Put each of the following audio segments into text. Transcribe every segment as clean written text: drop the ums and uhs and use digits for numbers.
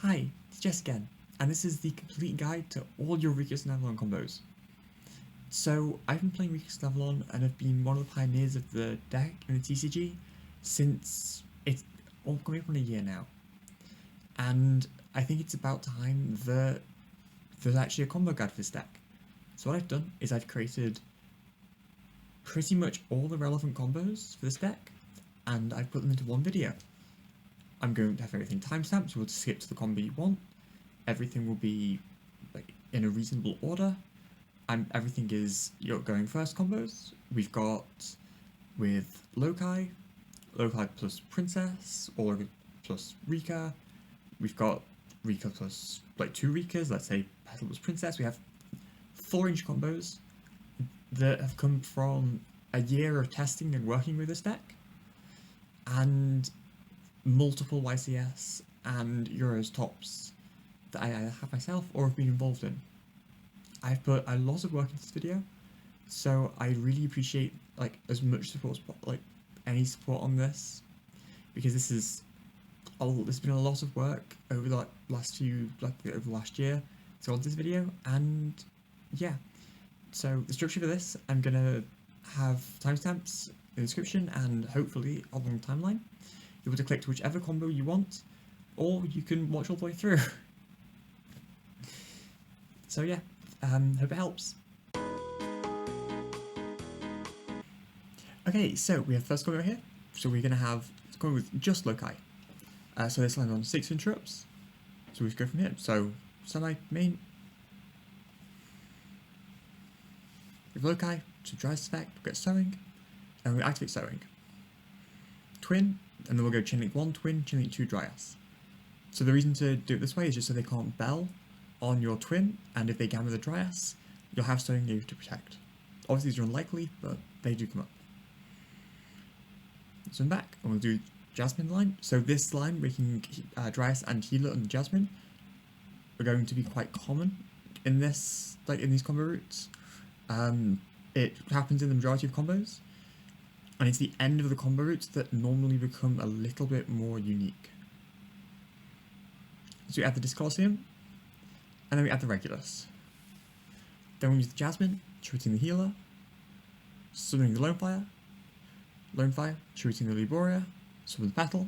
Hi, it's Jess again, and this is the complete guide to all your Rikka Sunavalon combos. So, I've been playing Rikka Sunavalon and have been one of the pioneers of the deck in the TCG since it's all coming up on a year now. And I think it's about time that there's actually a combo guide for this deck. So what I've done is I've created pretty much all the relevant combos for this deck, and I've put them into one video. I'm going to have everything timestamped, so we'll just skip to the combo you want. Everything will be like in a reasonable order. Everything is your going first combos. We've got with Loci plus Princess, or plus Rikka. We've got Rikka plus like 2 Rikkas, let's say Petal plus Princess. We have 4 range combos that have come from a year of testing and working with this deck, and multiple YCS and Euros tops that I either have myself or have been involved in. I've put a lot of work into this video, so I really appreciate like as much support, like any support on this, because there's been a lot of work over the over last year to on this video, and yeah. So the structure for this, I'm gonna have timestamps in the description and hopefully along the timeline. You're able to click to whichever combo you want, or you can watch all the way through. So yeah, hope it helps. Okay, so we have the first combo here. So we're gonna have it's going with just Loci. So this lands on 6 interrupts. So we go from here. So sunlight main. With Loci, to Dryas effect, we'll get Sowing, and we activate Sowing. Twin, and then we'll go Chain Link 1 Twin, Chain Link 2 Dryas. So the reason to do it this way is just so they can't bell on your Twin, and if they gamma the Dryas, you'll have Sowing able to protect. Obviously these are unlikely, but they do come up. Swim back, and we'll do Jasmine line. So this line, making Dryas and Healer and Jasmine, are going to be quite common in this, like in these combo routes. It happens in the majority of combos, and it's the end of the combo routes that normally become a little bit more unique. So we add the Discolosseum, and then we add the Regulus. Then we use the Jasmine, treating the Healer, summoning the Lone Fire, treating the Liboria, summon the Petal.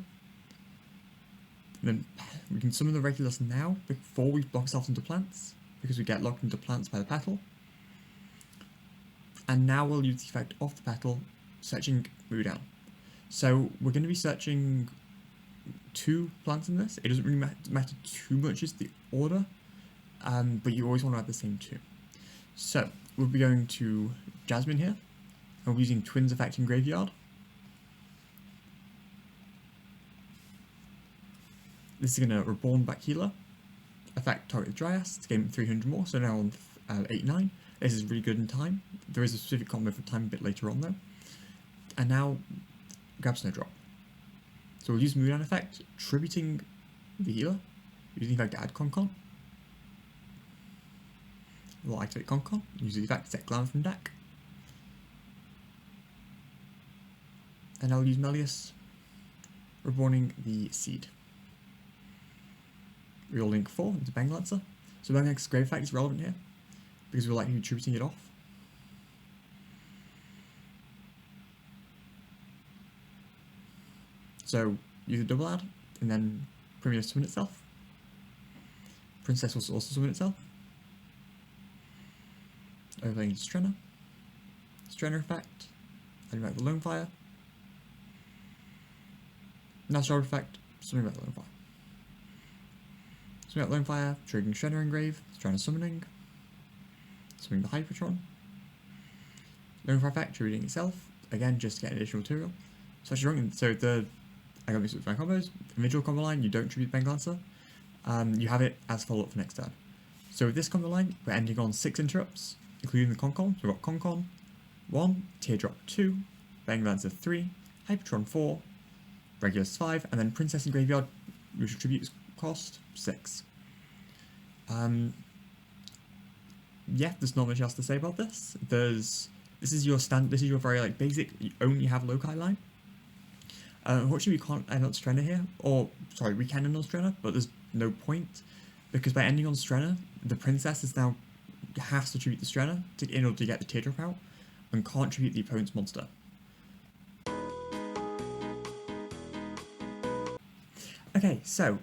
Then we can summon the Regulus now before we block ourselves into plants, because we get locked into plants by the Petal. And now we'll use the effect of the Petal, searching Moo down. So we're going to be searching 2 plants in this. It doesn't really matter too much as the order, but you always want to add the same 2. So we'll be going to Jasmine here, and we'll be using Twins effect in Graveyard. This is going to Reborn back Healer, effect target Dryas to gain 300 more, so now on 8-9. This is really good in time. There is a specific combo for time a bit later on though. And now, grab Snowdrop. So we'll use Moondown effect, tributing the Healer, using the effect to add Concon. We'll activate Concon, use the effect to set Glamour from deck. And I'll use Melius, reborning the Seed. We'll link 4 into Banglancer. So Banglancer's Grave effect is relevant here, because we're likely tributing it off. So use a double add, and then Premier summon itself. Princess will also summon itself. Overlaying Strenna. Strenna effect, adding back the Lone Fire. Natural effect, summoning back the Lone Fire. Summoning back Lone Fire, triggering Strenna Engrave, Strenna summoning. Summoning the Hypertron. Lone Fire effect, tributing itself, again just to get additional material. So actually wrong, so I got this with my combos. Individual combo line, you don't tribute Banglancer. You have it as follow-up for next turn. So with this combo line, we're ending on 6 interrupts, including the Concon. So we've got Concon 1, Teardrop 2, Banglancer 3, Hypertron 4, Regulus 5, and then Princess in Graveyard, which tributes cost 6. Yeah, there's not much else to say about this. This is your very like basic, you only have Loci line. Unfortunately we can't end on Strenna here, or sorry, we can end on Strenna, but there's no point, because by ending on Strenna, the princess is now has to tribute the Strenna in order to get the teardrop out, and can't tribute the opponent's monster. Okay, so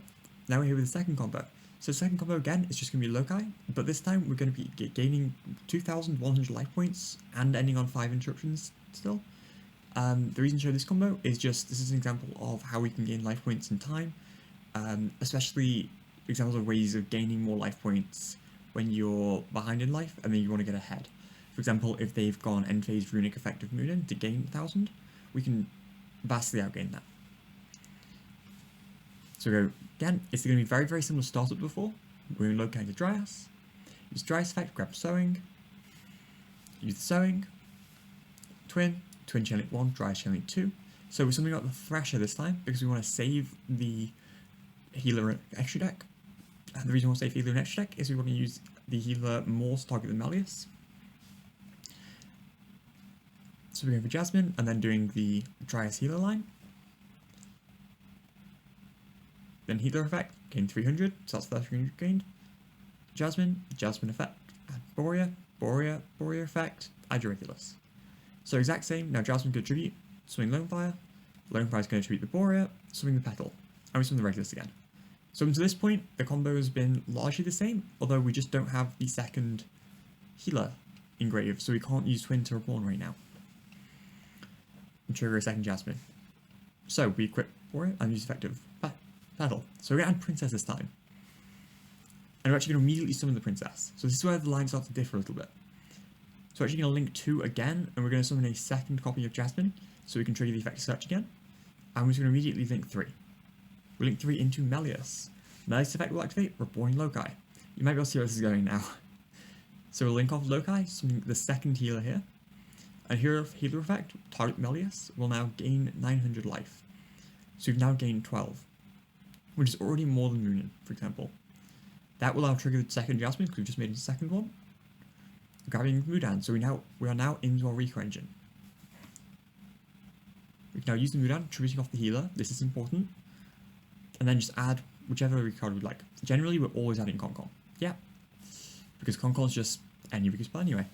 now we're here with the second combo. So the second combo again is just going to be Loci, but this time we're going to be gaining 2,100 life points and ending on 5 interruptions still. The reason to show this combo is just, this is an example of how we can gain life points in time, especially examples of ways of gaining more life points when you're behind in life and then you want to get ahead. For example, if they've gone end phase runic effective Moonin to gain 1,000, we can vastly outgain that. So we go again, it's going to be very, very similar to startup before. We're going to Loci to Dryas, use Dryas effect, grab Sowing, use the Sowing, Twin chain link 1, Dryas chain link 2. So we're something about the Thrasher this time because we want to save the healer extra deck. And the reason we want to save healer in extra deck is we want to use the healer more to target the Malleus. So we're going for Jasmine and then doing the Dryas healer line. Then healer effect, gain 300, so that's 300 gained. Jasmine effect, add Borea effect, add your Regulus. So exact same, now Jasmine can tribute, swing Lonefire is going to tribute the Borea, swing the Petal, and we swing the Regulus again. So up to this point, the combo has been largely the same, although we just don't have the second healer engraved, so we can't use Twin to reborn right now. And trigger a second Jasmine. So we equip Borea and use effective Petal. So we're going to add Princess this time. And we're actually going to immediately summon the Princess. So this is where the lines start to differ a little bit. So we're actually going to link 2 again, and we're going to summon a second copy of Jasmine, so we can trigger the effect of search again. And we're just going to immediately link 3. We link 3 into Malleus. Malleus effect will activate, reborn Loci. You might be able to see where this is going now. So we'll link off Loci, summon the second healer here. And healer effect, target Malleus, will now gain 900 life. So we've now gained 12. Which is already more than Moonin, for example. That will now trigger the second Jasmine, because we've just made a second one. Grabbing Mudan, so we are now into our Rikka engine. We can now use the Mudan, tributing off the healer, this is important. And then just add whichever Rikka card we'd like. Generally, we're always adding Concon. Yeah. Because Concon is just any Rikka spell anyway.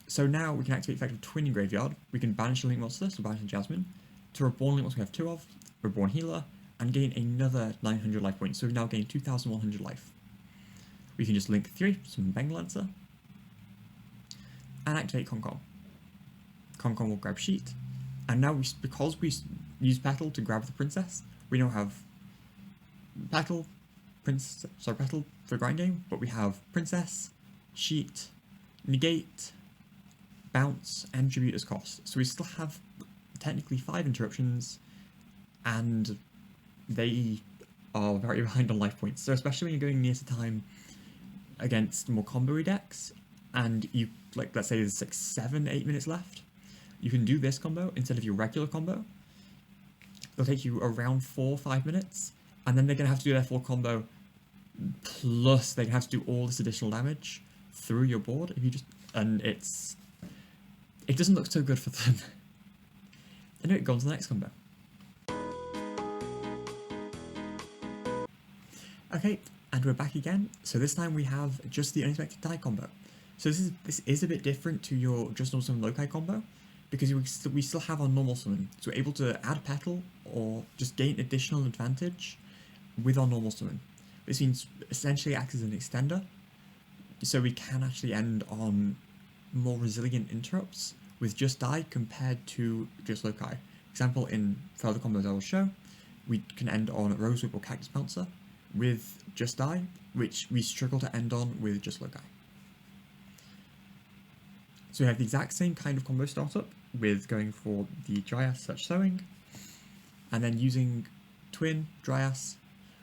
So now we can activate effective Twin in Graveyard. We can banish a Link monster, so banish the Jasmine. To reborn Link monster we have 2 of, reborn healer, and gain another 900 life points, so we've now gained 2,100 life. We can just link 3, summon Bengalancer, and activate Concon. Concon will grab Sheet, and now because we use Petal to grab the Princess, we now have Petal for grind game, but we have Princess, Sheet, Negate, Bounce, and Tribute as cost. So we still have technically 5 interruptions, and they are very behind on life points. So especially when you're going near to time against more combo decks, and you, like, let's say there's like 7, 8 minutes left, you can do this combo instead of your regular combo. It'll take you around 4 or 5 minutes, and then they're going to have to do their full combo, plus they're going to have to do all this additional damage through your board, if you just, and it doesn't look so good for them. Anyway, go on to the next combo. Okay, and we're back again. So this time we have just the unexpected die combo. So this is a bit different to your just normal summon Loci combo, because we still have our normal summon. So we're able to add Petal or just gain additional advantage with our normal summon. This means essentially acts as an extender, so we can actually end on more resilient interrupts with just die compared to just Loci. Example, in further combos I will show, we can end on Rosewhip or Cactus Bouncer with just die, which we struggle to end on with just Loci. So we have the exact same kind of combo startup with going for the Dryas / Sowing, and then using Twin, Dryas.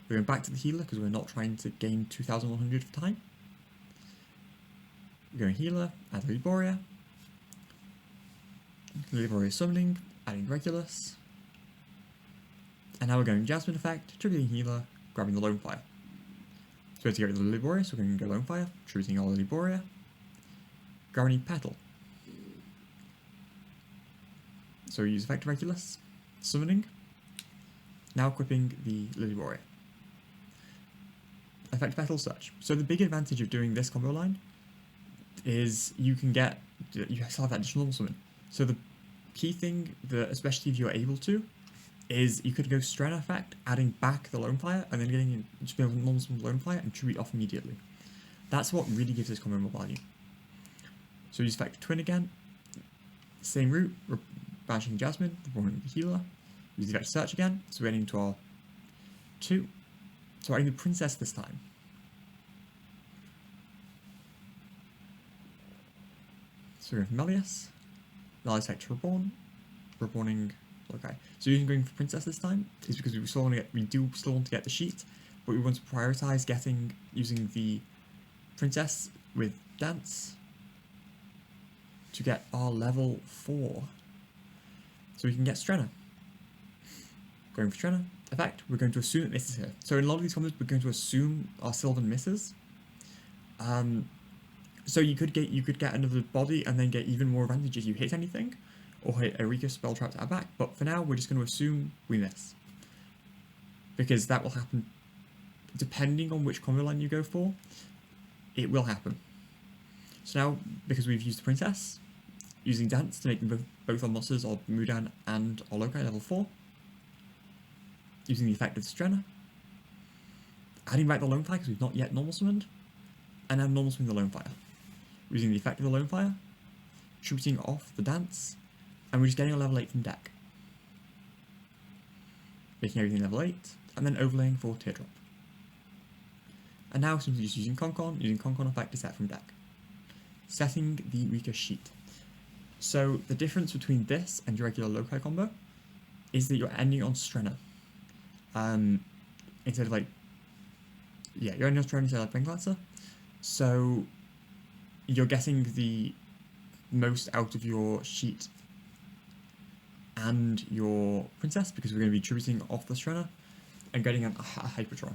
We're going back to the healer because we're not trying to gain 2,100 for time. We're going healer, add Liboria. Liboria summoning, adding Regulus. And now we're going Jasmine effect, tributing healer, grabbing the Lonefire. So we have to get rid of the Liboria, so we're going to go Lonefire, tributing all the Liboria. Grabbing Petal. So we use effect Regulus, summoning. Now equipping the Liboria. effect Petal Search. So the big advantage of doing this combo line is you still have that additional normal summon. So the key thing, especially if you're able to, is you could go Stren effect, adding back the Lone Fire, and then getting just be able to normal summon Lone Fire and tribute off immediately. That's what really gives this combo more value. So use effect Twin again, same route, banishing Jasmine, reborn the healer, use the effect Search again, so we're getting into our 2. So adding the Princess this time. So we're going for Melius, Melius effect to reborning. Okay, so using going for Princess this time is because we do still want to get the sheet, but we want to prioritize using the Princess with Dance to get our level 4, so we can get Strenna. Going for Strenna effect, we're going to assume it misses here. So in a lot of these combos, we're going to assume our Sylvan misses. So you could get another body and then get even more advantage if you hit anything, or hit a Rikka spell trap to add back, but for now we're just going to assume we miss. Because that will happen, depending on which combo line you go for, it will happen. So now, because we've used the Princess, using Dance to make them both our monsters, or Mudan and our Loci level 4, using the effect of Strenna, adding back the Lone Fire because we've not yet normal summoned, and now normal summon the Lone Fire. Using the effect of the Lone Fire, tributing off the Dance, and we're just getting a level 8 from deck. Making everything level 8, and then overlaying for Teardrop. And now simply just using Concon effect to set from deck. Setting the Rikka sheet. So the difference between this and your regular Loci combo is that you're ending on Strenna. Instead of you're ending on Strenna instead of Pengulancer. So you're getting the most out of your sheet and your Princess, because we're going to be tributing off the Strenna and getting a Hypertron.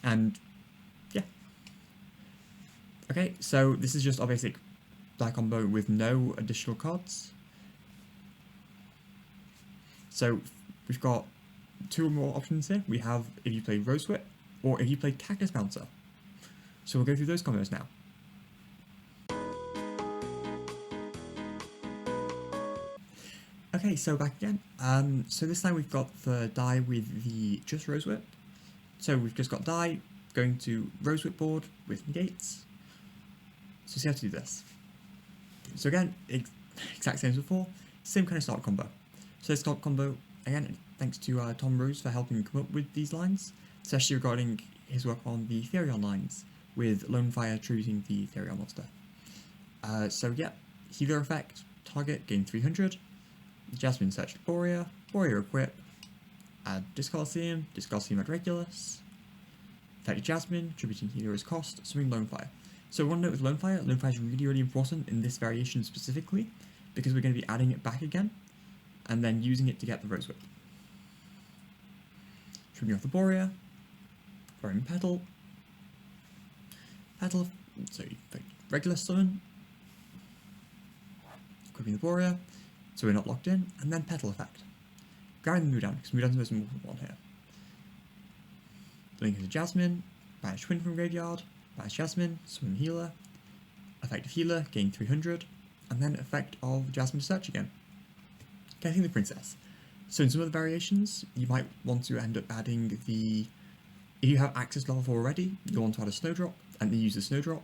And yeah. Okay, so this is just our basic die combo with no additional cards. So we've got 2 more options here. We have if you play Rosewhip or if you play Cactus Bouncer. So we'll go through those combos now. Okay, so back again. So this time we've got the die with the just Rosewhip. So we've just got die going to Rosewhip board with negates. So see how to do this. So again, exact same as before, same kind of start combo. So this start combo, again, thanks to Tom Rose for helping come up with these lines, especially regarding his work on the Therion lines, with Lone Fire tributing the Therion monster. So yeah, healer effect, target, gain 300, Jasmine search Borea, Borea equip, add Discoloseum at Regulus, effect Jasmine, tributing healer as cost, swing Lone Fire. So one note with Lone Fire is really important in this variation specifically, because we're going to be adding it back again, and then using it to get the Rosewhip. Tributing off the Borea, throwing Petal, so regular summon, equipping the Borea, so we're not locked in, and then Petal effect. Grabbing the Mudan, because Mudan's the most important one here. Linking to Jasmine, banish Twin from graveyard, banish Jasmine, summon healer, effect of healer, gain 300, and then effect of Jasmine search again. Getting the Princess. So in some of the variations, you might want to end up adding the... If you have access level 4 already, you'll want to add a Snowdrop, and then use the Snowdrop.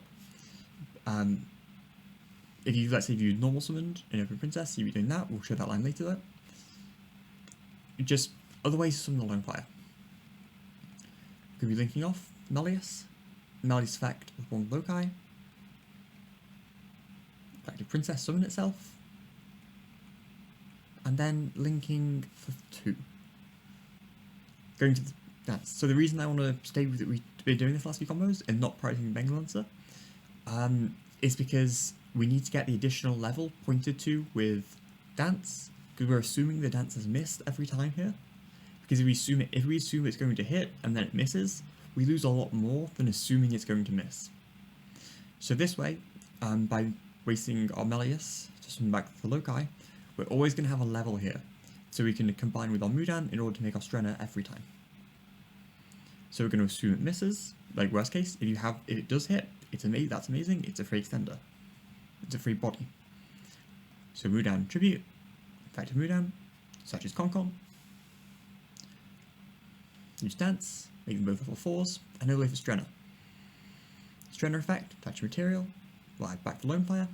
If you, let's say if you normal summoned in every Princess, you'd be doing that, we'll show that line later though. Just other ways to summon the Lone Fire. Could be linking off Melius effect with one Loci, effect of Princess summon itself, and then linking for 2. Going to the dance. So the reason I want to stay with it, we've been doing this last few combos and not prioritizing Pengulancer, is because we need to get the additional level pointed to with Dance, because we're assuming the Dance has missed every time here. Because if we assume it's going to hit and then it misses, we lose a lot more than assuming it's going to miss. So this way, by wasting our Melius to swing back the Loci, we're always going to have a level here, so we can combine with our Mudan in order to make our Strenna every time. So we're going to assume it misses. Like worst case, if it does hit, it's amazing. That's amazing. It's a free extender. It's a free body. So Mudan Tribute, effective Mudan, such as Concon. Use Dance, make them both level 4s, and overlay for Strenna. Strenna effect, touch material, glide back to Lone Fire.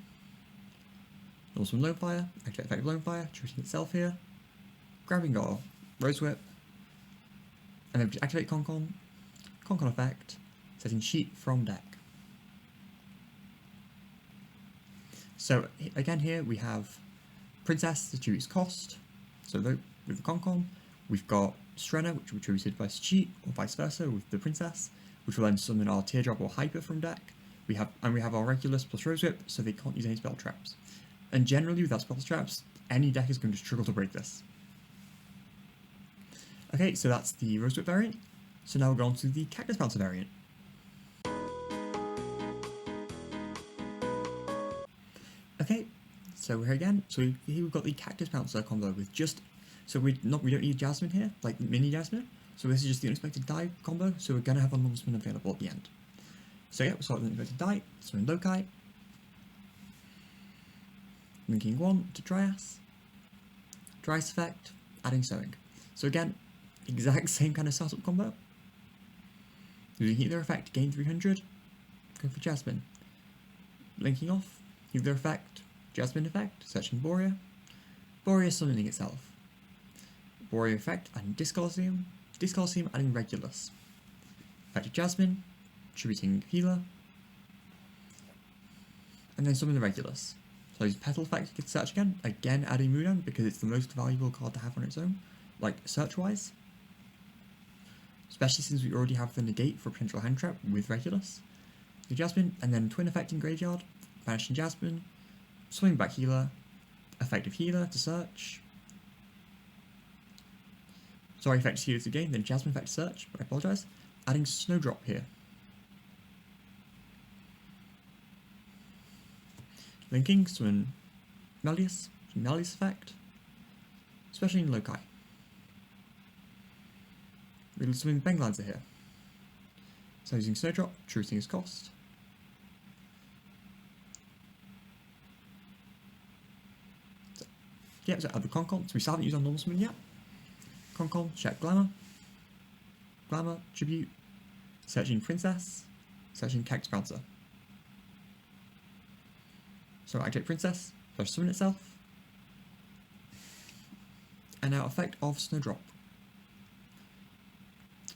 Also Lone Fire, activate effective Lone Fire, treating itself here. Grabbing our Rosewhip, and then activate Concon. Concon effect, setting sheet from deck. So again here we have Princess to choose cost. So with the Concon, we've got Strenna, which will be attributed by cheat, or vice versa with the Princess, which will then summon our Teardrop or Hyper from deck. We have our Regulus plus Rosewhip, so they can't use any spell traps. And generally without spell traps, any deck is going to struggle to break this. Okay, so that's the Rosewhip variant. So now we'll go on to the Cactus Bouncer variant. Okay, so we're here again. So here we've got the Cactus Bouncer combo with we don't need Jasmine here, like mini Jasmine. So this is just the unexpected die combo. So we're gonna have a non-summon available at the end. So yeah, we'll start with the unexpected die. Summon Loci. Linking 1 to Dryas. Dryas effect, adding Sowing. So again, exact same kind of startup combo. Using Healer effect, gain 300. Go for Jasmine. Linking off, Healer effect, Jasmine effect, searching Borea. Borea summoning itself. Borea effect, adding Discoloseum. Discoloseum adding Regulus. Effective Jasmine, attributing Healer. And then summon the Regulus. So use Petal effect to get search again adding Mudan because it's the most valuable card to have on its own, like search-wise. Especially since we already have the negate for a potential hand trap with Regulus. The Jasmine, and then Twin effect in Graveyard, banishing Jasmine, swing back Healer, effective Healer to search. Sorry, effective Healer to gain, then Jasmine effect to search, but I apologise. Adding Snowdrop here. Linking, summon Melius effect, especially in Loci. We'll summon Benglancer here. So using Snowdrop, truthing his cost. So add the Concon. So we still haven't used our normal summon yet. Concon, check Glamour. Glamour, Tribute, searching Princess, searching Cactus Bouncer. So activate Princess, first summon itself. And now effect of Snowdrop.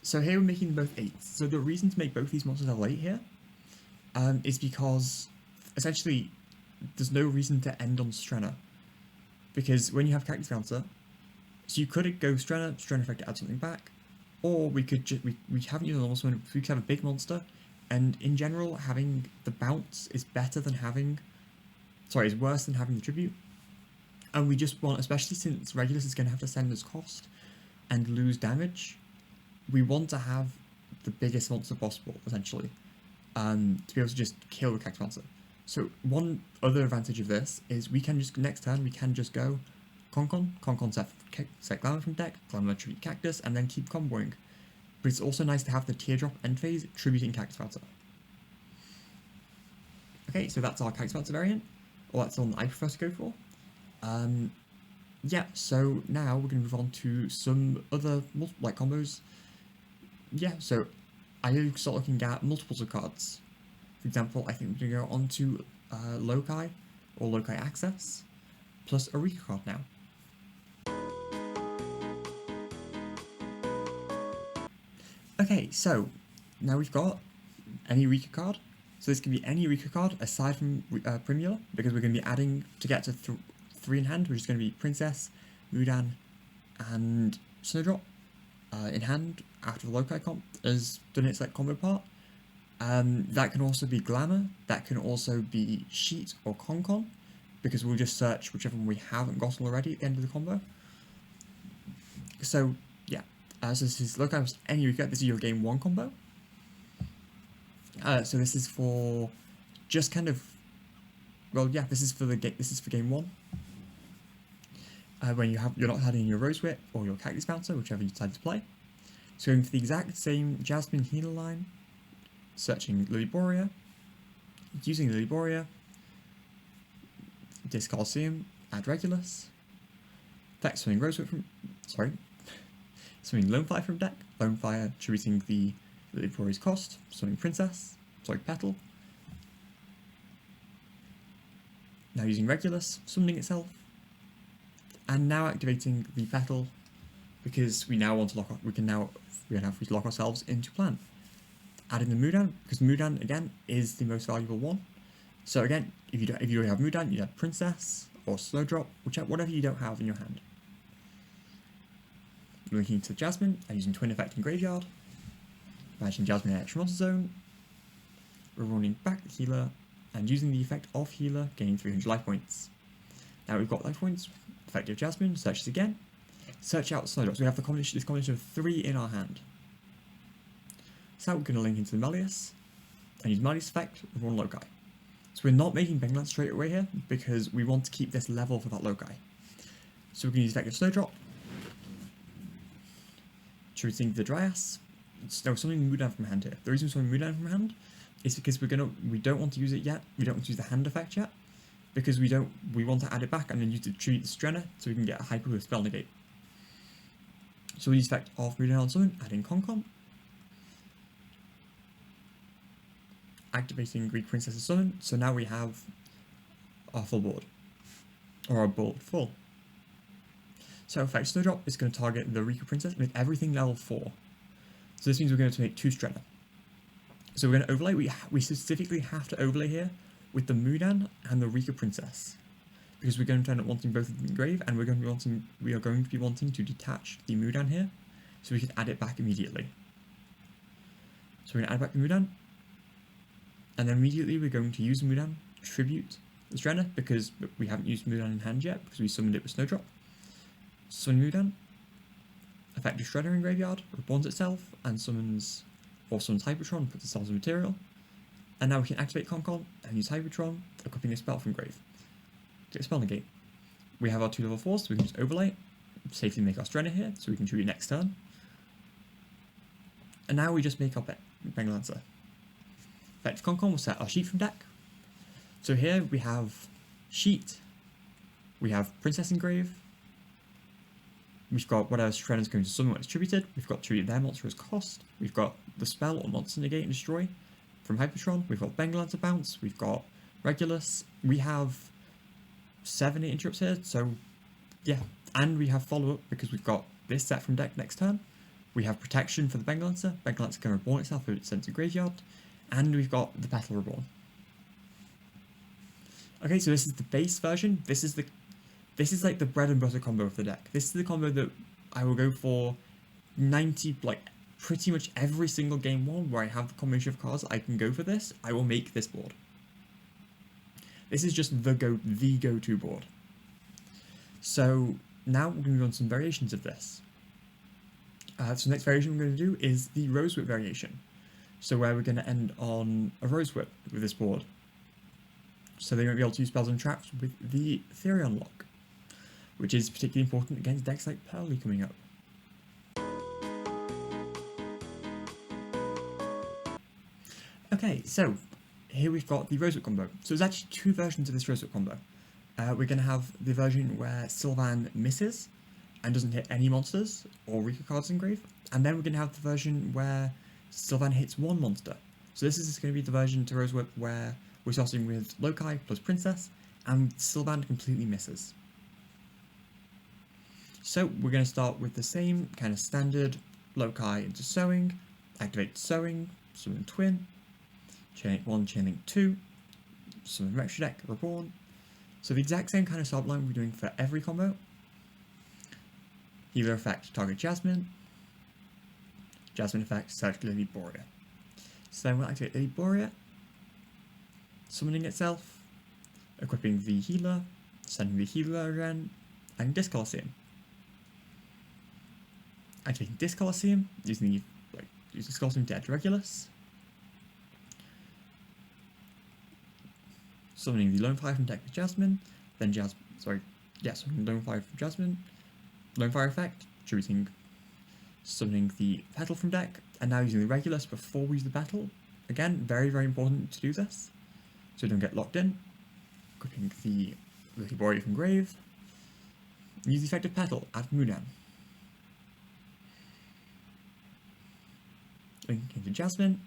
So here we're making them both 8s. So the reason to make both these monsters level 8 here is because essentially there's no reason to end on Strenna. Because when you have Cactus Bouncer, so you could go Strenna effect to add something back, or we could we haven't used a normal summon, we could have a big monster, and in general having the bounce is better than having, is worse than having the tribute. And we just want, especially since Regulus is going to have to send us cost and lose damage, we want to have the biggest monster possible, essentially, to be able to just kill the Cactus Bouncer. So one other advantage of this is we can just, next turn, we can just go Concon set Glamour from deck, Glamour tribute Cactus, and then keep comboing. But it's also nice to have the Teardrop end phase tributing Cactus Bouncer. Okay, so that's our Cactus Bouncer variant, or that's the one I prefer to go for. Yeah, so now we're going to move on to some other combos. Yeah, so I start looking at multiples of cards. For example, I think we're going to go on to Loci, or Loci Access, plus a Rikka card now. Okay, so now we've got any Rikka card. So this can be any Rikka card aside from Primula, because we're going to be adding, to get to 3 in hand, which is going to be Princess, Mudan, and Snowdrop in hand after the Loci comp has done its combo part. That can also be Glamour, that can also be Sheet or Concon, because we'll just search whichever one we haven't gotten already at the end of the combo. So yeah, so this is Loci plus any Rikka. This is your game 1 combo. So this is for just kind of, well, yeah, this is for game 1. When you're not adding your Rosewhip or your Cactus Bouncer, whichever you decide to play. So going for the exact same Jasmine healer line, searching Lilyboria, using Lilyboria, discard Coliseum, add Regulus, effect swimming Rosewhip from, swimming Lonefire from deck, Lonefire attributing the Lilyboria's cost, swimming Petal. Now using Regulus, summoning itself, and now activating the Petal, because we now want to lock ourselves into plan. Adding the Mudan, because Mudan again is the most valuable one. So again, if you don't have Mudan, you have Princess or Snowdrop, whatever you don't have in your hand. Linking to Jasmine and using Twin Effect in Graveyard, managing Jasmine in Extra Monster Zone, running back the healer, and using the effect of healer, gaining 300 life points. Now we've got life points, effective Jasmine, searches again, search out Snowdrop. So we have this combination of 3 in our hand. So now we're going to link into the Melius, and use Melius effect with one Loci. So we're not making Bengalan straight away here, because we want to keep this level for that Loci. So we're going to use effective Snowdrop, choosing the Dryas. So something Mudan from hand here. The reason we're something Mudan from hand is because we don't want to use it yet. We don't want to use the hand effect yet, because we want to add it back and then use to treat the Strenna so we can get a hyper with spell negate. So we use effect of Mudan on summon, adding Concon, activating Greek Princess's summon. So now we have our full board, or our board full. So effect Snowdrop is going to target the Rikka Princess with everything level 4. So this means we're going to make 2 Strenna. So we're going to overlay, we specifically have to overlay here with the Mudan and the Rikka Princess, because we're going to end up wanting both of them in grave, and we are going to be wanting to detach the Mudan here, so we can add it back immediately. So we're going to add back the Mudan, and then immediately we're going to use Mudan, tribute the Strenna, because we haven't used Mudan in hand yet, because we summoned it with Snowdrop. Summon Mudan, effective Shredder in graveyard, reborns itself, and summons Hypertron, puts itself as material. And now we can activate Concon and use Hypertron, equipping a spell from grave. Get a spell negate. We have our 2 level 4s, so we can just overlay, safely make our Strenna here, so we can tribute next turn. And now we just make our Bengalancer. Effective Concon will set our Sheet from deck. So here we have Sheet, we have Princess in grave, we've got whatever Strenna's going to summon when it's tributed, we've got tribute their monster as cost, we've got the spell or monster negate and destroy from Hypertron, we've got Bengalancer bounce, we've got Regulus, we have 7-8 interrupts here, so yeah, and we have follow-up because we've got this set from deck next turn, we have protection for the Bengalancer can reborn itself if it's sent to graveyard, and we've got the Petal reborn. Okay, so this is the base version, this is like the bread and butter combo of the deck. This is the combo that I will go for pretty much every single game 1 where I have the combination of cards I can go for this, I will make this board. This is just the go-to board. So now we're going to move on to some variations of this. So the next variation we're going to do is the Rosewhip variation. So where we're going to end on a Rosewhip with this board. So they won't be able to use spells and traps with the Therion lock, which is particularly important against decks like Petal coming up. Okay, so here we've got the Rosewhip combo. So there's actually 2 versions of this Rosewhip combo. We're going to have the version where Sylvan misses and doesn't hit any monsters or Rikka cards in grave, and then we're going to have the version where Sylvan hits 1 monster. So this is going to be the version to Rosewhip where we're starting with Loci plus Princess, and Sylvan completely misses. So we're going to start with the same kind of standard Loci into Sowing, activate Sowing, summon Twin, Chainlink 1, Chainlink 2, summon Retro Deck, Reborn. So the exact same kind of start line we're doing for every combo. Healer effect, target Jasmine. Jasmine effect, search Lilyboria. So then we'll activate Lilyboria, summoning itself, equipping the healer, sending the healer again, and Disc Coliseum. Activating Disc Coliseum, using Disc Coliseum to add Regulus. Summoning the Lonefire from deck with Jasmine, then summoning Lonefire from Jasmine. Lonefire effect, tributing summoning the Petal from deck, and now using the Regulus before we use the Petal. Again, very, very important to do this, so we don't get locked in. Equipping the Loci from grave. Use the effect of Petal, add Mudan. Linking to Jasmine.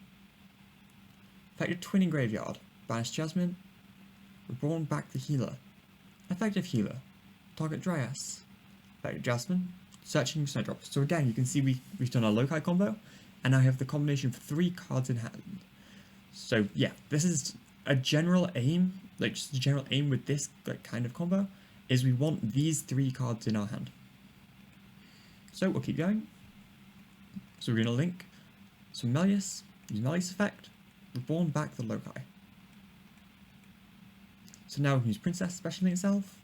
Effect of Twinning Graveyard, banish Jasmine. Reborn back the healer. Effective healer, target Dryas. Effective Jasmine, searching Snowdrop. So again, you can see we've done our Loci combo, and now we have the combination of 3 cards in hand. So yeah, this is a general aim, like just a general aim with this kind of combo, is we want these 3 cards in our hand. So we'll keep going. So we're going to link some Melius, use Melius effect, reborn back the Loci. So now we can use Princess, specialing itself,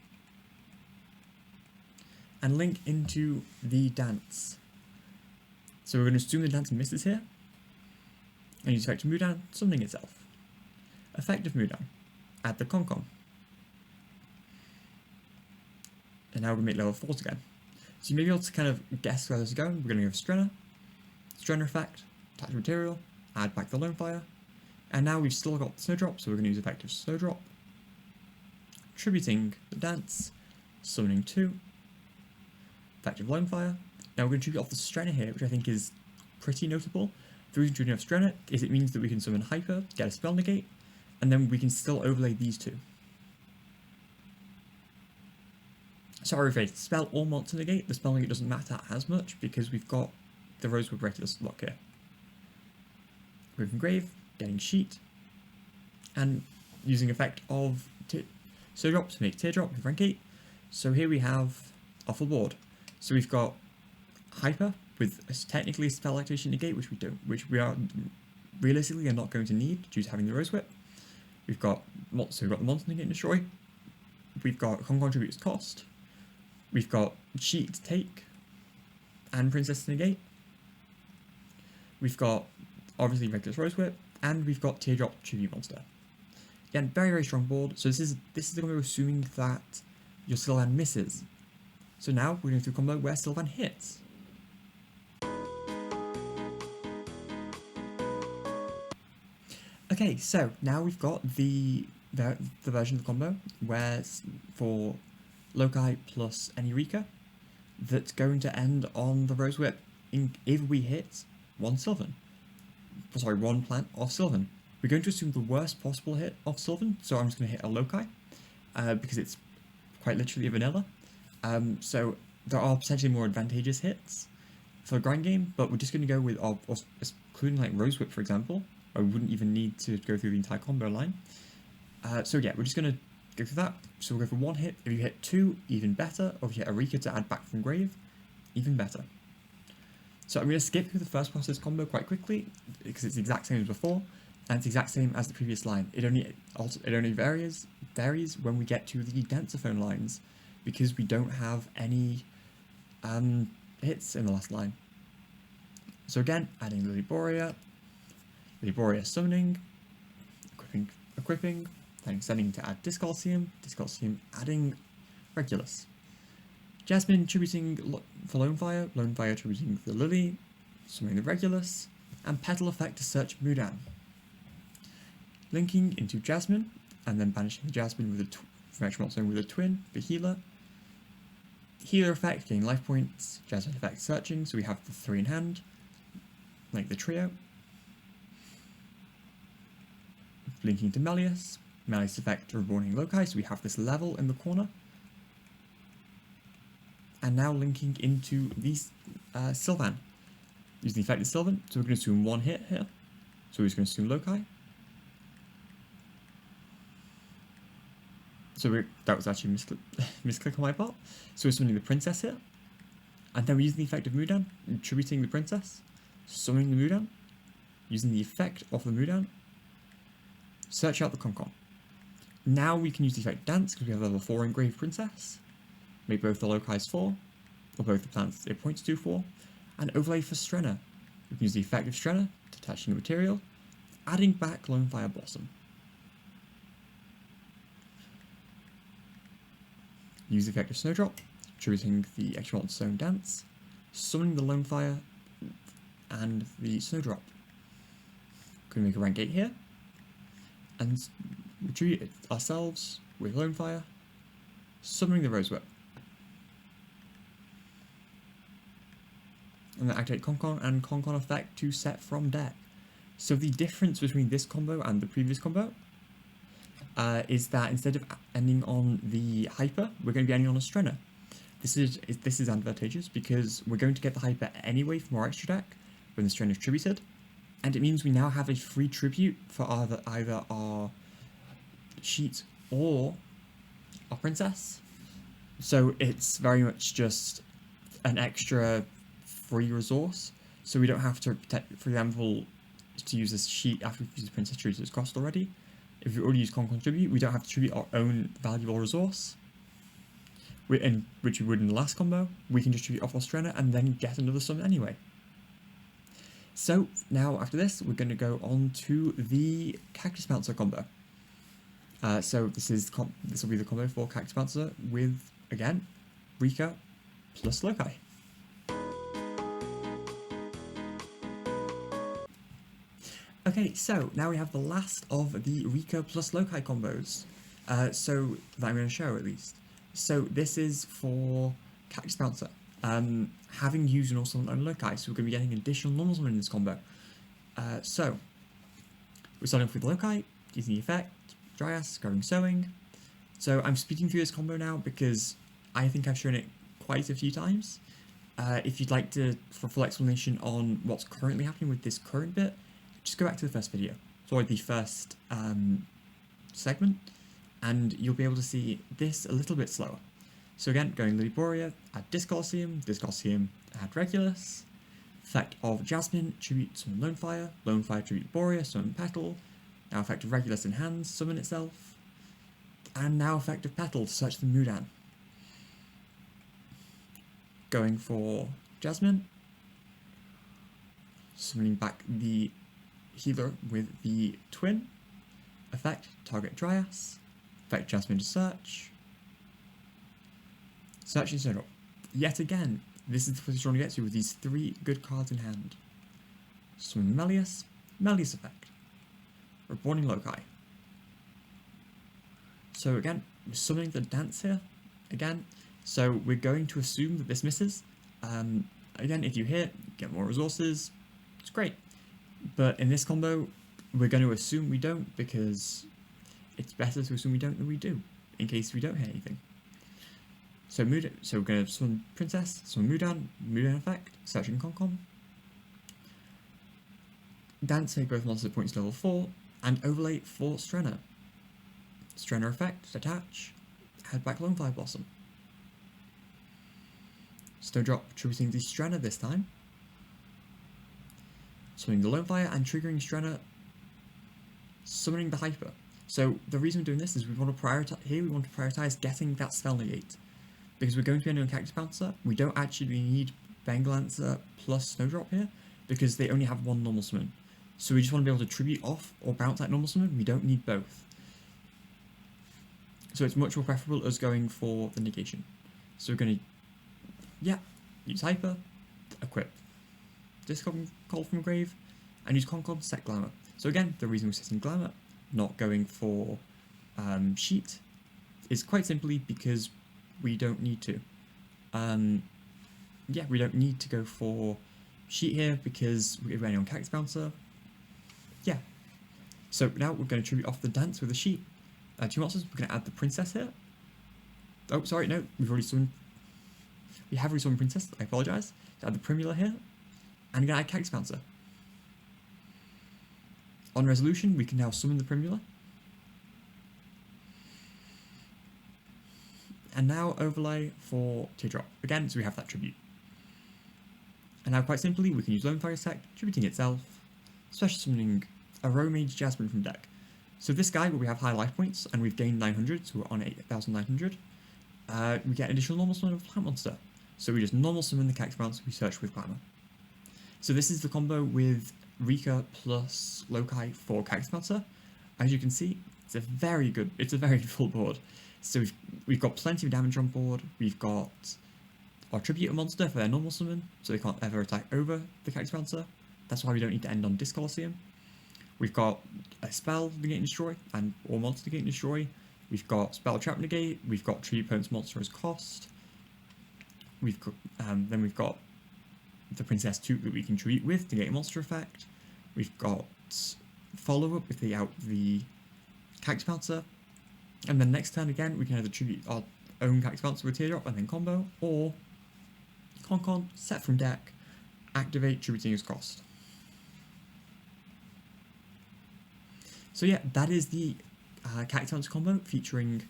and link into the dance. So we're going to assume the dance misses here, and use effect of Mudan, summoning itself. Effect of Mudan, add the Concom. And now we're going to make level 4s again. So you may be able to kind of guess where this is going. We're going to go for Strenner effect, attach material, add back the Lone Fire, and now we've still got Snowdrop, so we're going to use effect of Snowdrop, tributing the dance, summoning 2, effect of Lone Fire. Now we're going to tribute off the Strenner here, which I think is pretty notable. The reason tributing off Strenner is it means that we can summon Hyper, get a spell negate, and then we can still overlay these 2. Sorry, rephrase, spell or monster negate, the spell negate doesn't matter as much because we've got the Rosewhip Regulus lock here. Moving Grave, getting Sheet, and using effect of Snowdrop to make Teardrop with rank 8. So here we have our full board. So we've got Hyper with technically a spell activation negate, which we are realistically are not going to need due to having the Rosewhip. We've got the monster negate and destroy. We've got contributes cost. We've got Sheet to take, and Princess to negate. We've got obviously Regulus Rosewhip, and we've got Teardrop Tribute Monster. Again, very, very strong board. So this is the combo assuming that your Sylvan misses. So now we're going through a combo where Sylvan hits. Okay, so now we've got the version of the combo where for Loci plus any Rikka that's going to end on the Rosewhip if we hit one plant of Sylvan. We're going to assume the worst possible hit of Sylvan, so I'm just going to hit a Loci because it's quite literally a vanilla. So there are potentially more advantageous hits for the grind game, but we're just going to go with, including like Rosewhip for example, I wouldn't even need to go through the entire combo line. So yeah, we're just going to go through that. So we'll go for 1 hit. If you hit 2, even better. Or if you hit a Rikka to add back from grave, even better. So I'm going to skip through the first part of this combo quite quickly because it's the exact same as before, and it's the exact same as the previous line. It only varies when we get to the denser phone lines because we don't have any hits in the last line. So again, adding Liboria summoning, equipping, then sending to add Discalcium, adding Regulus. Jasmine tributing for Lone Fire tributing the Lily, summoning the Regulus, and Petal effect to search Mudan. Linking into Jasmine, and then banishing the Jasmine with a twin, the healer. Healer effect, gain life points, Jasmine effect searching, so we have the 3 in hand, like the trio. Linking to Melius effect reborning Loci, so we have this level in the corner. And now linking into the Sylvan. Using the effect of Sylvan, so we're going to assume 1 hit here. So we're just going to assume Loci. So that was actually a misclick on my part. So we're summoning the Princess here. And then we're using the effect of Mudan, tributing the Princess, summoning the Mudan, using the effect of the Mudan, search out the Concom. Now we can use the effect Dance because we have level 4 Engraved Princess. Make both the Locais 4, or both the plants it points to 4, and overlay for Strenner. We can use the effect of Strenner, detaching the material, adding back Lone Fire Blossom. Use the effect of Snowdrop, tributing the extra Sowing Dance, summoning the Lone Fire, and the Snowdrop. Going to make a rank 8 here, and retreat it ourselves with Lone Fire, summoning the Rosewhip. And then activate Concon and Concon effect to set from deck. So the difference between this combo and the previous combo is that instead of ending on the Hyper, we're going to be ending on a Strenner. This is advantageous because we're going to get the Hyper anyway from our extra deck when the Strenner is tributed, and it means we now have a free tribute for either our Sheet or our Princess. So it's very much just an extra free resource, so we don't have to for example, to use this Sheet after we've used the Princess tribute it's cost already. If we already use Concon tribute, we don't have to tribute our own valuable resource, which we would in the last combo. We can just tribute off our Strenner and then get another summon anyway. So now after this, we're going to go on to the Cactus Bouncer combo. So this will be the combo for Cactus Bouncer with, again, Rikka plus Loci. Okay, so now we have the last of the Rikka plus Loci combos, so that I'm going to show at least. So this is for Cactus Bouncer. Having used an awesome on Loci, so we're going to be getting additional normal summon in this combo. So we're starting off with Loci, using the effect, Dryas, going Sowing. So I'm speeding through this combo now because I think I've shown it quite a few times. If you'd like for full explanation on what's currently happening with this current bit, just go back to the first video, or the first segment, and you'll be able to see this a little bit slower. So again, going Liboria, add Discolosseum, add Regulus, effect of Jasmine, tribute summon Lone Fire tribute Borea, summon Petal, now effect of Regulus in hands, summon itself, and now effect of Petal to search the Mudan. Going for Jasmine, summoning back the healer with the Twin, effect target Dryas, effect Jasmine to search, searching Snowdrop. Yet again, this is the position you want to get to with these 3 good cards in hand. Summon Melius effect, Reborning Loci. So again, we're summoning the Dance here, again, so we're going to assume that this misses. Again, if you hit, get more resources, it's great. But in this combo, we're going to assume we don't, because it's better to assume we don't than we do, in case we don't hit anything. So we're going to summon Princess, summon Mudan effect, searching Concon. Dance make both monster points level 4, and overlay for Strenner. Strenner effect, detach, head back Lone Fire Blossom. Snowdrop tributing the Strenner this time. Summoning the Lone Fire and triggering Strenner, summoning the Hyper. So the reason we're doing this is we want to prioritize getting that spell negate. Because we're going to be ending on Cactus Bouncer, we don't actually need Bengal Lancer plus Snowdrop here, because they only have 1 normal summon. So we just want to be able to tribute off or bounce that normal summon, we don't need both. So it's much more preferable us going for the negation. So we're going to, use Hyper, equip Call from Grave, and use Concon to set Glamour. So again, the reason we're setting Glamour, not going for Sheet, is quite simply because we don't need to. We don't need to go for Sheet here because we're running on Cactus Bouncer. Yeah. So now we're going to tribute off the Dance with a Sheet. 2 monsters, we're going to add the Princess here. Oh, sorry, no, we have already summoned Princess, I apologise. So add the Primula here, and we're going to add Cactus Bouncer. On resolution, we can now summon the Primula. And now overlay for Teardrop. Again, so we have that tribute. And now quite simply, we can use Lone Fire Sect, tributing itself, special summoning a Romage Jasmine from deck. So this guy, where we have high life points, and we've gained 900, so we're on 8,900, we get additional normal summon of a plant monster. So we just normal summon the Cactus Bouncer, we search with Glamour. So this is the combo with Rikka plus Loci for Cactus Bouncer. As you can see, it's a very full board. So we've got plenty of damage on board, we've got our Tributor monster for their normal summon, so they can't ever attack over the Cactus Bouncer. That's why we don't need to end on Discolosseum. We've got a spell negate and destroy, and or monster negate and destroy. We've got spell trap negate. We've got treat opponent's monster as cost. We've got then we've got the Princess Toot that we can treat with to negate a monster effect. We've got follow up with the Cactus Bouncer, and then next turn again we can either treat our own Cactus Bouncer with Teardrop and then combo, or Con set from deck, activate tributing as cost. So yeah, that is the Cactus Bouncer combo featuring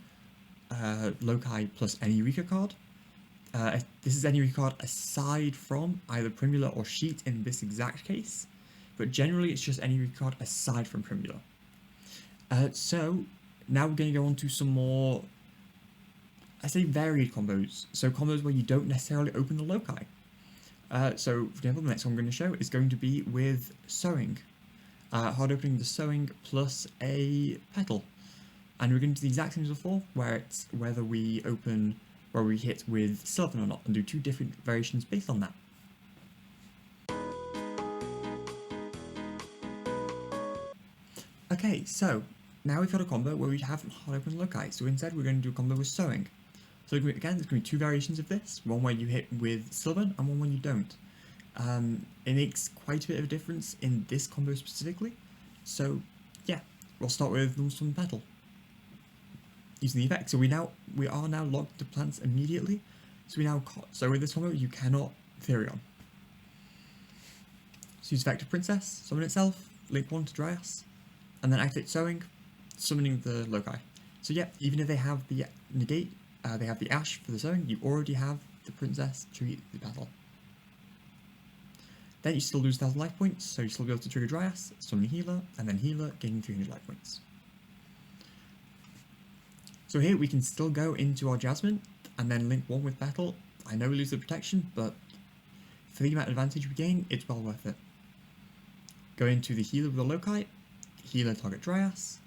Loci plus any Rikka card. This is any Rikka card aside from either Primula or Sheet in this exact case, but generally it's just any Rikka card aside from Primula. So now we're going to go on to some more, I say varied combos, so combos where you don't necessarily open the Loci. So for example, the next one I'm going to show is going to be with Sowing. Hard opening the Sowing plus a Petal. And we're going to do the exact same as before, where it's whether we hit with Sylvan or not, and do two different variations based on that. Okay, so now we've got a combo where we haven't hard opened Loci, so instead we're going to do a combo with Sowing. So again, there's going to be two variations of this, one where you hit with Sylvan and one where you don't. It makes quite a bit of a difference in this combo specifically, so yeah, we'll start with Sylvan Petal. Using the effect, so we are now locked to plants immediately, so with this combo you cannot Therion. So use effect of Princess, summon itself, link 1 to Dryas, and then activate Sowing, summoning the Loci. So yeah, even if they have the negate, they have the Ash for the Sowing, you already have the Princess treat the Petal. Then you still lose 1000 life points, so you still be able to trigger Dryas, summon Healer, and then Healer, gaining 300 life points. So here we can still go into our Jasmine, and then link 1 with Petal. I know we lose the protection, but for the amount of advantage we gain, it's well worth it. Go into the Healer with the Loci, Healer target Dryas,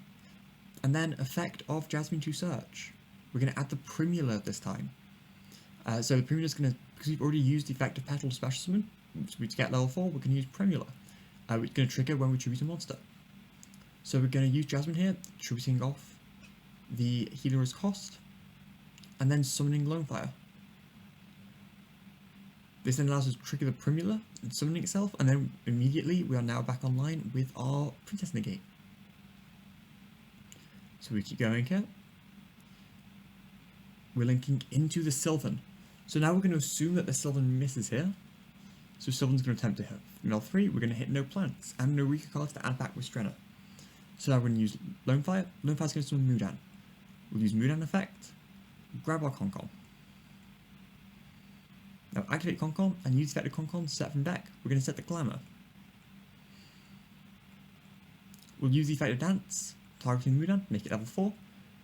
and then effect of Jasmine to Search. We're going to add the Primula this time. So the Primula is going to, because we've already used the effect of Petal to special summon, to get level 4, we're going to use Primula. It's going to trigger when we tribute a monster. So we're going to use Jasmine here, tributing off the Healer as cost, and then summoning Lonefire. This then allows us to trigger the Primula, summoning itself, and then immediately we are now back online with our Princess Negate. So we keep going here. We're linking into the Sylvan. So now we're going to assume that the Sylvan misses here. So Sylvan's going to attempt to hit Mill 3, we're going to hit no plants, and no Rikka cards to add back with Strenna. So now we're going to use Lonefire. Lonefire's going to summon Mudan. We'll use Mudan effect, grab our Concon. Now activate Concon and use effect of Concon set from deck. We're going to set the Glamour. We'll use the effect of Dance, targeting Mudan, make it level 4,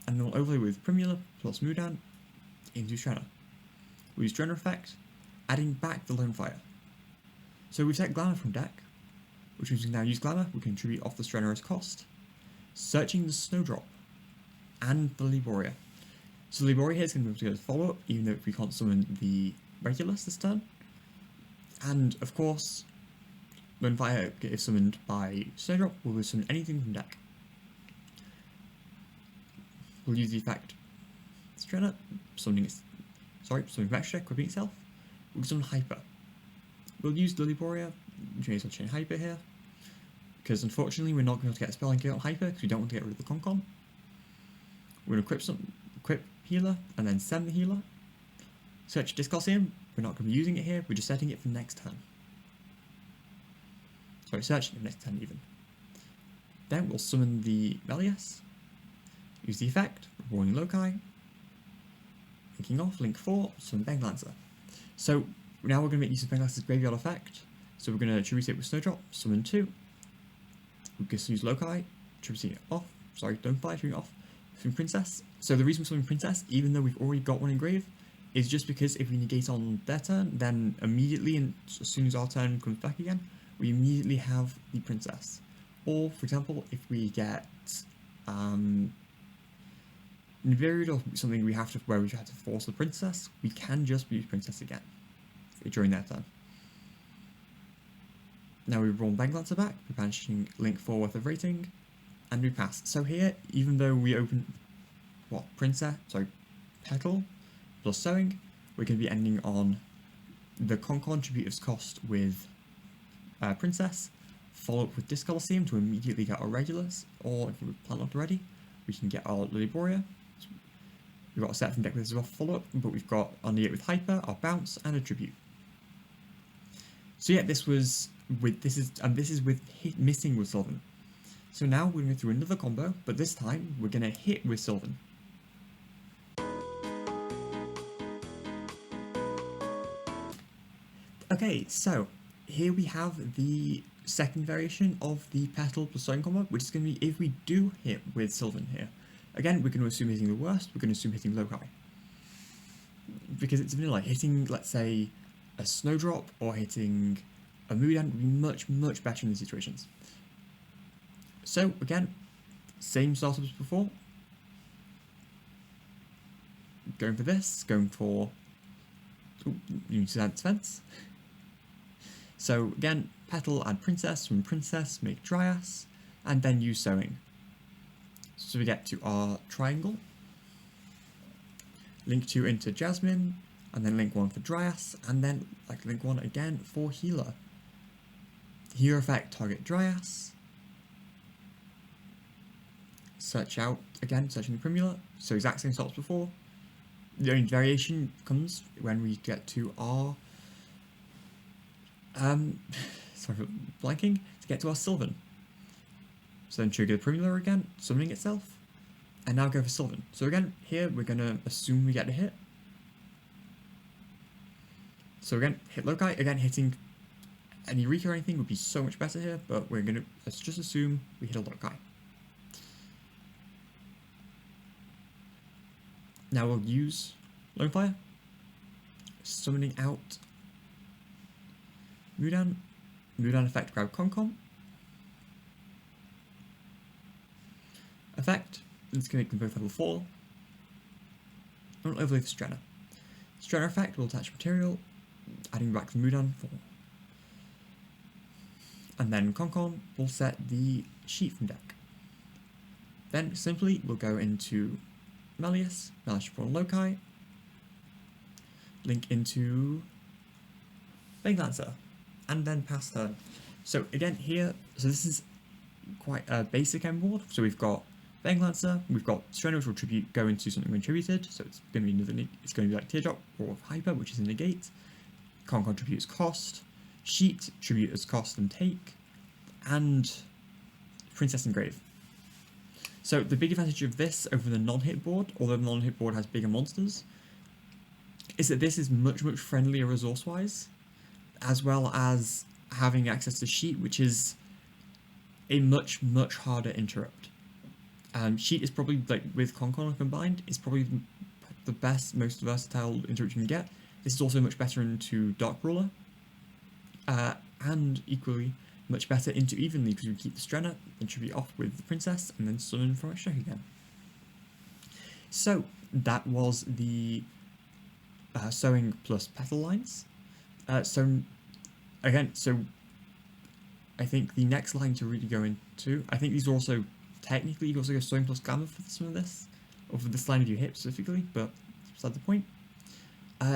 and then we'll overlay with Primula plus Mudan into Strenna. We'll use Strenna effect, adding back the Lonefire. So we've set Glamour from deck, which means we can now use Glamour, we can tribute off the Strenna as cost, searching the Snowdrop, and the Liboria. So Liboria here is going to be able to get a follow-up, even though we can't summon the Regulus this turn. And of course, Lonefire, if summoned by Snowdrop, will summon anything from deck. We'll use the effect Strenna, summoning Vector, equipping itself. We'll summon Hyper. We'll use Liboria, which may as well chain Hyper here, because unfortunately we're not going to get a spell and on Hyper because we don't want to get rid of the Concon. We're going to equip Healer and then send the Healer. Search Discolosseum, we're not going to be using it here, we're just setting it for next turn. Sorry, searching it for next turn even. Then we'll summon the Melius, use the effect, warning Loci, linking off, link 4, summon Benglancer. So now we're going to make use of Benglancer's Graveyard effect, so we're going to tribute it with Snowdrop, summon 2, we're going to use Loci, tributing it off, don't fire, tributing it off, from Princess. So the reason we're summoning Princess, even though we've already got one in grave, is just because if we negate on their turn, then immediately, and as soon as our turn comes back again, we immediately have the Princess. Or, for example, if we get Invaried or something where we have to force the Princess, we can just use Princess again during that turn. Now we roll Lancer back, we're banishing Link 4 worth of rating, and we pass. So here, even though we open, Petal plus Sowing, we're going to be ending on the Contributors cost with Princess, follow up with Discolosseum to immediately get our regulars, or if we've planned already, we can get our Lilyboria. We've got a set from deck with this as well follow up, but we've got our Negate with Hyper, our Bounce, and a Tribute. So yeah, this is with missing with Sylvan. So now we're going to go through another combo, but this time we're going to hit with Sylvan. Okay, so here we have the second variation of the Petal plus Sowing combo, which is going to be if we do hit with Sylvan here. Again, we're going to assume hitting the worst, we're going to assume hitting Loci. Because it's vanilla, hitting, let's say, a Snowdrop or hitting a Moodant would be much, much better in these situations. So, again, same startups as before. Going for this, going for defense. So, again, Petal, add Princess, from Princess, make Dryas, and then use Sowing. So we get to our triangle, link 2 into Jasmine, and then link 1 for Dryas, and then link 1 again for Healer. Healer effect, target Dryas. Search out, again, searching the Primula, so exact same starts before. The only variation comes when we get to our, sorry for blanking, to get to our Sylvan. So then trigger the Primula again, summoning itself, and now go for Sylvan. So again, here we're going to assume we get a hit. So again, hit Loci, again hitting any Rikka or anything would be so much better here, but we're going to, let's just assume we hit a Loci. Now we'll use Lone Fire, summoning out Mudan effect, grab Concom. Effect, it's going to make them both level 4. Don't overlay for Strenna. Strenna effect will attach material, adding back the Mudan 4. And then Concon will set the sheet from deck. Then simply we'll go into Malleus Prawn Loci, link into Lancer, and then pass turn. So again here, so this is quite a basic end board. So we've got Lancer, we've got Strenna, which will go into something contributed, so it's going to be it's going to be like Teardrop or Hyper, which is a negate. Can't contribute as cost, Sheet, tribute as cost and take, and Princess Engrave. So the big advantage of this over the non-hit board, although the non-hit board has bigger monsters, is that this is much, much friendlier resource-wise, as well as having access to Sheet, which is a much, much harder interrupt. Sheet is probably, with Concon combined, is probably the best, most versatile interrupt you can get. This is also much better into Dark Ruler, and equally much better into Evenly, because we keep the Strenna, then tribute off with the Princess, and then summon from extra again. So, that was the Sowing plus Petal lines. So I think the next line to really go into, I think these are also, technically you can also go Sowing plus Glamour for some of this, or for this line if you hit specifically, but beside the point.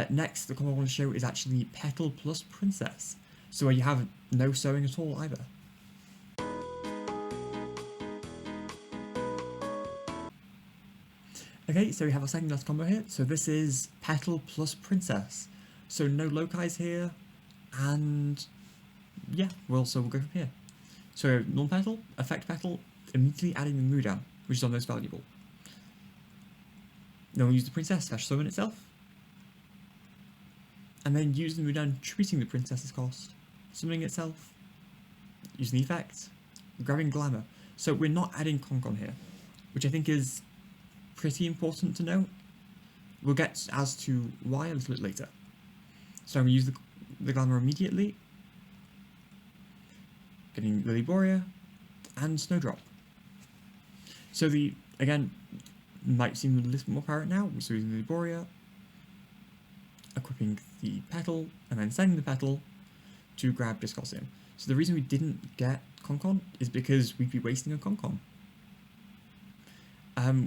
Next, the combo I want to show is actually Petal plus Princess, so where you have no Sowing at all either. Okay, so we have our second last combo here, so this is Petal plus Princess. So no Locais here, and yeah, we'll go from here. So non-Petal, effect Petal, immediately adding the Mudan, which is our most valuable. Then we'll use the Princess / summon itself, and then use the Mudan treating the Princess's cost, summoning itself, using the effect, grabbing Glamour. So we're not adding Concon here, which I think is pretty important to note. We'll get as to why a little bit later. So I'm going to use the Glamour immediately, getting Lilyboria and Snowdrop. So again, might seem a little bit more apparent now, so using Lilyboria, equipping the Petal, and then sending the Petal to grab Discolosseum. So the reason we didn't get Concon is because we'd be wasting a Concon.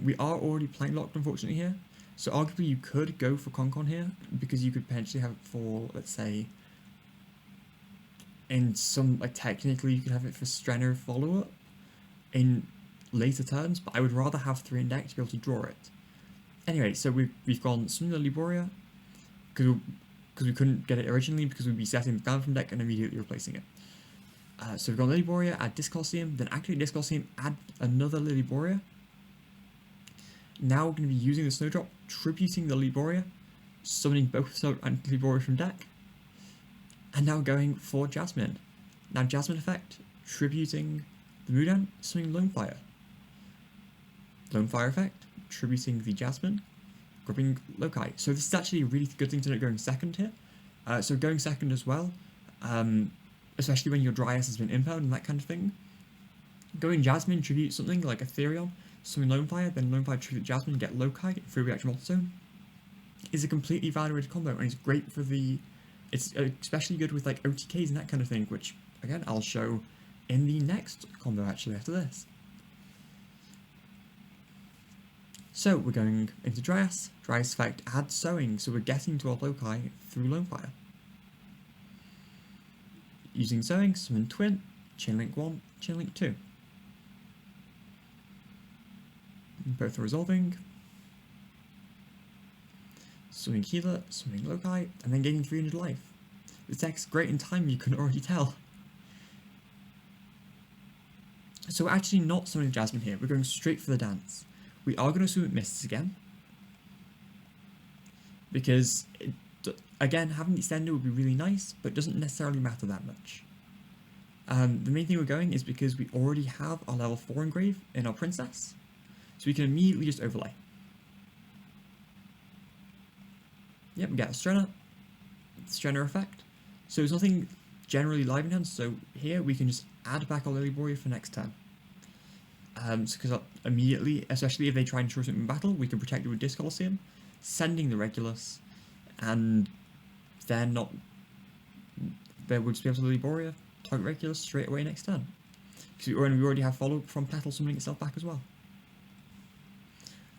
We are already plank locked, unfortunately, here. So arguably you could go for Concon here, because you could potentially have it for, let's say, in some, like, technically you could have it for Strenner follow-up in later turns, but I would rather have 3 in deck to be able to draw it. Anyway, so we've gone Summon Liboria, because we couldn't get it originally, because we'd be setting it down from deck and immediately replacing it. So we've gone Liboria, add Discolosseum, then activate Discolosseum, add another Liboria. Now we're going to be using the Snowdrop, tributing the Liboria, summoning both Snowdrop and Liboria from deck, and now going for Jasmine. Now Jasmine effect, tributing the Mudan, summoning Lonefire. Lonefire effect, tributing the Jasmine, grabbing Loci. So this is actually a really good thing to note going second here. So going second as well, especially when your Dryas has been impound and that kind of thing. Going Jasmine, tribute something like Ethereon, summon Lonefire, then Lonefire tribute Jasmine, get Loci, get free reaction multi-zone, is a completely validated combo, and it's great for the... It's especially good with like OTKs and that kind of thing, which, again, I'll show in the next combo actually after this. So we're going into Dryas. Dryas effect, add Sowing, so we're getting to our Loci through Lonefire. Using Sowing, summon Twin, Chainlink 1, Chainlink 2. Both are resolving. Summoning Healer, summoning Loci, and then gaining 300 life. This deck's great in time, you can already tell. So we're actually not summoning Jasmine here, we're going straight for the dance. We are going to summon Mists again, because, again, having the extender would be really nice, but it doesn't necessarily matter that much. The main thing we're going is because we already have our level 4 engrave in our Princess, so we can immediately just overlay. Yep, we get a Strenner effect. So there's nothing generally live in hand, so here we can just add back our Liboria for next turn. Because immediately, especially if they try and show something in battle, we can protect it with Discolosseum, sending the Regulus, and they're not... They would just be able to Liboria, target Regulus straight away next turn. Because we already have follow-up from Petal summoning itself back as well.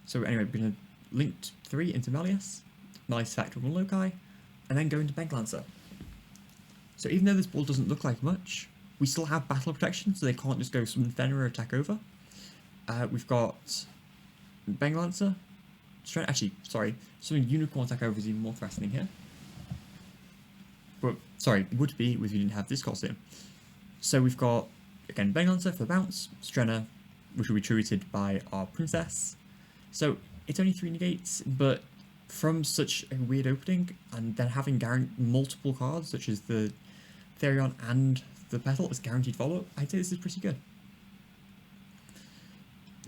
So anyway, we're going to link 3 into Melius, Melius effect with Loci, and then go into Banklancer. So even though this ball doesn't look like much, we still have battle protection, so they can't just go summon Fenrir or attack over. We've got Banklancer, summoning Unicorn attack over is even more threatening here. But, sorry, would be if we didn't have this Colosseum. So we've got, again, Banklancer for the bounce, Strenner, which will be tributed by our Princess. So it's only 3 negates, but from such a weird opening, and then having multiple cards, such as the Therion and the Petal as guaranteed follow-up, I'd say this is pretty good.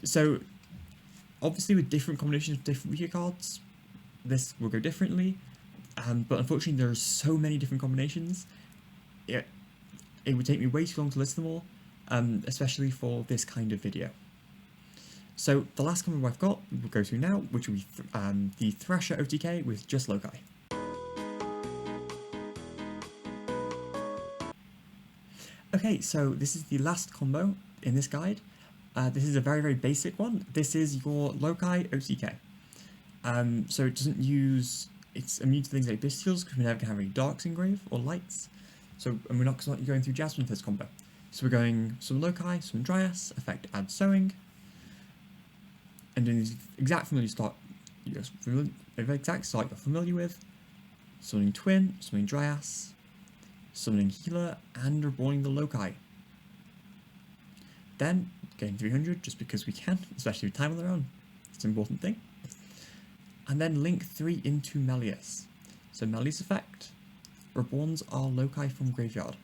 So, obviously with different combinations of different Rikka cards, this will go differently, but unfortunately there are so many different combinations, it would take me way too long to list them all, especially for this kind of video. So the last combo I've got, we'll go through now, which will be the Thrasher OTK with just Loci. Okay, so this is the last combo in this guide. This is a very, very basic one. This is your Loci OTK. So it doesn't use, it's immune to things like Bestials, because we're never going to have any Darks engrave or Lights. So, and we're not going through Jasmine for this combo. So we're going some Loci, some Dryas, effect add Sowing, and doing the exact familiar start you're familiar with, summoning Twin, summoning Dryas, summoning Healer, and reborning the Loci. Then, getting 300 just because we can, especially with time on their own. It's an important thing. And then link 3 into Melius. So Melius effect, reborns our Loci from graveyard.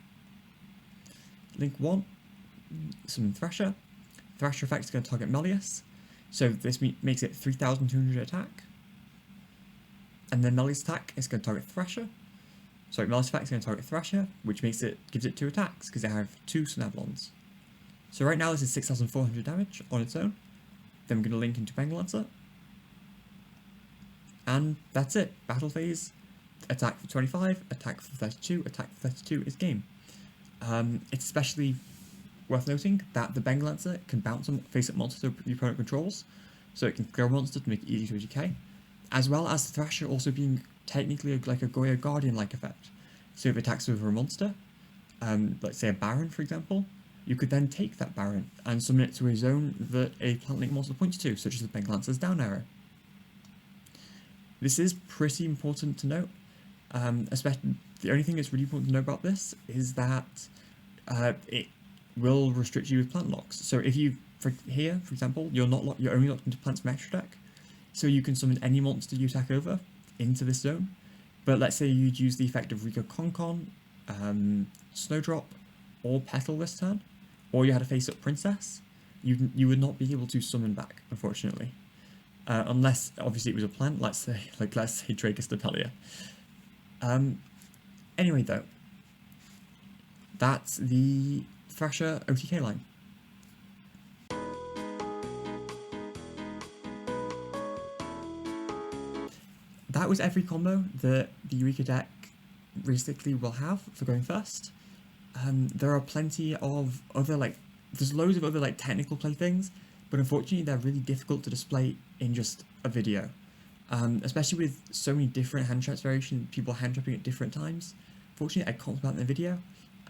Link 1, summon Thrasher. Thrasher effect is going to target Melius. So this makes it 3,200 attack. And then Melius attack is going to target Thrasher. Sorry, Melius effect is going to target Thrasher, which gives it 2 attacks, because they have 2 Sunavalons. So right now this is 6,400 damage on its own. Then we're going to link into Banklancer. And that's it. Battle phase. Attack for 25, attack for 32, attack for 32 is game. It's especially worth noting that the Bengal Lancer can bounce on face-up monsters the opponent controls, so it can throw monsters to make it easy to OTK, as well as the Thrasher also being technically like a Goyo Guardian-like effect. So if it attacks over a monster, let's say a Baron for example, you could then take that Baron and summon it to a zone that a Plant Link monster points to, such as the Bengal Lancer's down arrow. This is pretty important to note, especially the only thing that's really important to know about this is that it will restrict you with plant locks. So if you, for example, you're only locked into plants from extra deck, so you can summon any monster you attack over into this zone. But let's say you'd use the effect of Rikka Sunavalon, Snowdrop, or Petal this turn, or you had a face-up Princess, you would not be able to summon back, unfortunately. Unless, obviously, it was a plant, let's say Dracus Depelia. Anyway, though, that's the Thrasher OTK line. That was every combo that the Eureka deck realistically will have for going first. There are plenty of other, there's loads of other, technical play things, but unfortunately they're really difficult to display in just a video. Especially with so many different hand traps variations, people hand trapping at different times. Fortunately, I can't about in the video,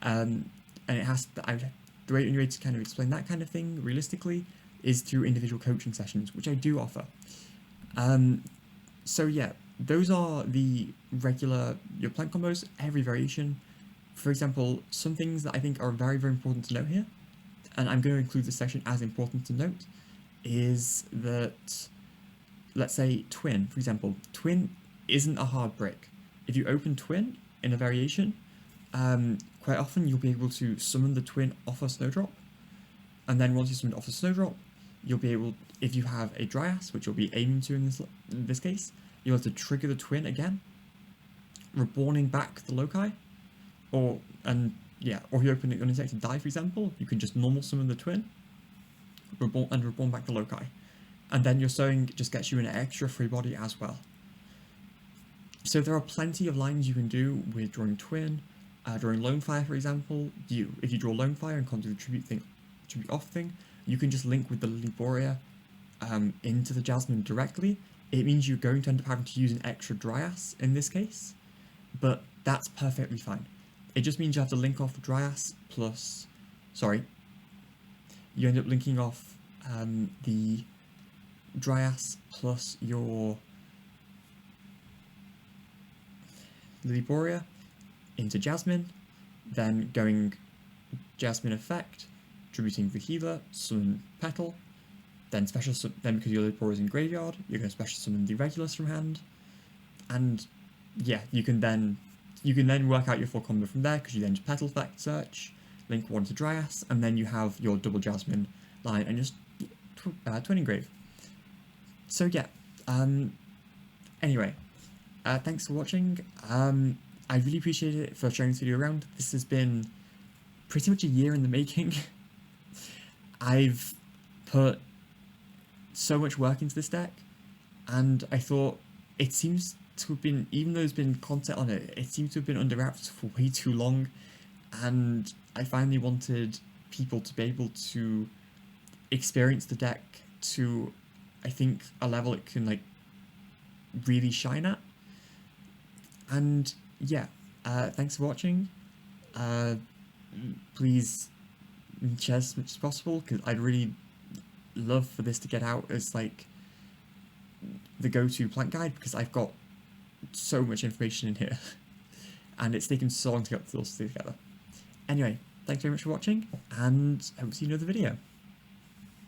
and it has the only way to kind of explain that kind of thing realistically is through individual coaching sessions, which I do offer. So yeah, those are the regular your plant combos, every variation. For example, some things that I think are very, very important to note here, and I'm going to include this section as important to note, is that, let's say Twin, for example. Twin isn't a hard break. If you open Twin in a variation, quite often you'll be able to summon the Twin off a Snowdrop, and then once you summon it off a Snowdrop, you'll be able, if you have a Dryas, which you'll be aiming to in this case, you'll have to trigger the Twin again, reborning back the Loci, or if you open an uninjected die, for example, you can just normal summon the Twin, reborn back the Loci. And then your Sowing just gets you an extra free body as well. So there are plenty of lines you can do with drawing Twin, drawing Lone Fire, for example. If you draw Lone Fire and can't do the tribute off thing, you can just link with the Liboria into the Jasmine directly. It means you're going to end up having to use an extra Dryas in this case, but that's perfectly fine. It just means you have to link off Dryas plus, you end up linking off the Dryas plus your Liboria into Jasmine, then going Jasmine effect, tributing the healer, summon Petal, then then because your Liboria is in graveyard, you're going to special summon the Regulus from hand, and yeah, you can then work out your full combo from there, because you then just Petal effect search, link one to Dryas, and then you have your double Jasmine line and just Twin Engrave. So yeah, anyway, thanks for watching. I really appreciate it for sharing this video around. This has been pretty much a year in the making. I've put so much work into this deck, and I thought it seems to have been, even though there's been content on it, it seems to have been under wraps for way too long, and I finally wanted people to be able to experience the deck to, I think, a level it can really shine at. And yeah, thanks for watching. Please share as much as possible, because I'd really love for this to get out as the go-to plant guide, because I've got so much information in here and it's taken so long to get all this together. Anyway, thanks very much for watching, and I hope to see you in another video.